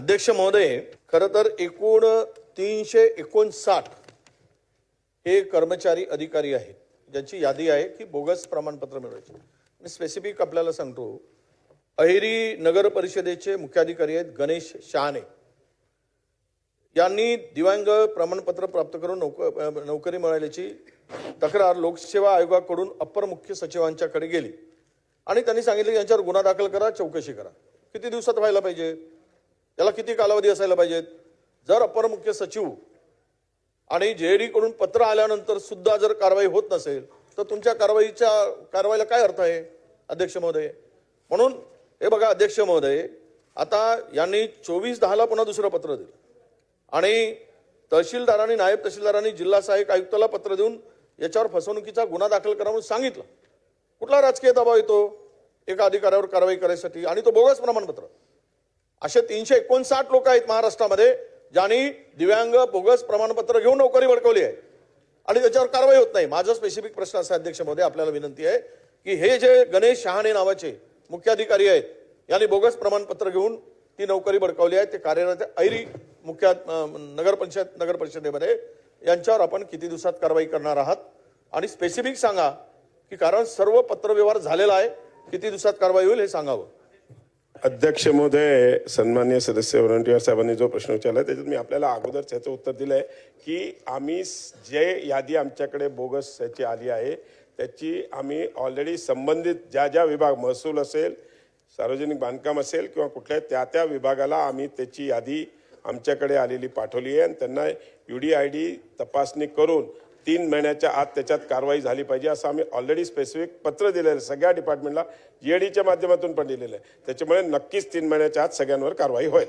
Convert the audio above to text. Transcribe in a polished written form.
अध्यक्ष महोदय, खरं तर एकूण 359 हे कर्मचारी अधिकारी आहेत ज्यांची यादी आहे की बोगस प्रमाणपत्र मिळवायचे। मी स्पेसिफिक आपल्याला सांगतो, अहेरी नगर परिषदेचे मुख्याधिकारी आहेत गणेश शहाणे यांनी दिव्यांग प्रमाणपत्र प्राप्त करून नोकरी मिळाल्याची तक्रार लोकसेवा आयोगाकडून अप्पर मुख्य सचिवांच्याकडे गेली आणि त्यांनी सांगितले की यांच्यावर गुन्हा दाखल करा, चौकशी करा। किती दिवसात व्हायला पाहिजे, त्याला किती कालावधी असायला पाहिजे? जर अप्पर मुख्य सचिव आणि जेडी कडून पत्र आल्यानंतर सुद्धा जर कारवाई होत नसेल तर तुमच्या कारवाईला काय अर्थ आहे अध्यक्ष महोदय? म्हणून हे बघा अध्यक्ष महोदय, आता यांनी 24/10 पुन्हा दुसरं पत्र दिलं आणि तहसीलदारांनी नायब तहसीलदारांनी जिल्हा सहाय्यक आयुक्ताला पत्र देऊन याच्यावर फसवणुकीचा गुन्हा दाखल करा म्हणून सांगितलं। कुठला राजकीय दबाव येतो एका अधिकाऱ्यावर कारवाई करायसाठी? आणि तो बोगस प्रमाणपत्र। असे 359 लोक आहेत महाराष्ट्रामध्ये ज्यांनी दिव्यांग बोगस प्रमाणपत्र घेऊन नोकरी बळकावली आहे आणि त्याच्यावर कारवाई होत नाही। माझा स्पेसिफिक प्रश्न असा अध्यक्ष महोदय, आपल्याला विनंती आहे की हे जे गणेश शहाणे नावाचे मुख्याधिकारी आहेत यांनी बोगस प्रमाणपत्र घेऊन ती नोकरी बळकावली आहे, ते कार्यरत अहेरी मुख्य नगर परिषदेमध्ये, यांच्यावर आपण किती दिवसात कारवाई करणार आहात आणि स्पेसिफिक सांगा की कारण सर्व पत्रव्यवहार झालेला आहे, किती दिवसात कारवाई होईल हे सांगावं। अध्यक्ष महोदय, सन्माननीय सदस्य वरंटीवार साहेबांनी जो प्रश्न विचारला त्याच्यात मी आपल्याला अगोदर त्याचं उत्तर दिलं आहे की आम्ही जे यादी आमच्याकडे बोगस याची आली आहे त्याची आम्ही ऑलरेडी संबंधित ज्या विभाग, महसूल असेल, सार्वजनिक बांधकाम असेल किंवा कुठल्या त्या विभागाला आम्ही त्याची यादी आमच्याकडे आलेली पाठवली आहे आणि त्यांना UDID तपासणी करून 3 महिन्याच्या आत त्याच्यात कारवाई झाली पाहिजे असं आम्ही ऑलरेडी स्पेसिफिक पत्र दिलेलं आहे सगळ्या डिपार्टमेंटला, GADच्या माध्यमातून पण दिलेलं आहे। त्याच्यामुळे नक्कीच 3 महिन्याच्या आत सगळ्यांवर कारवाई होईल।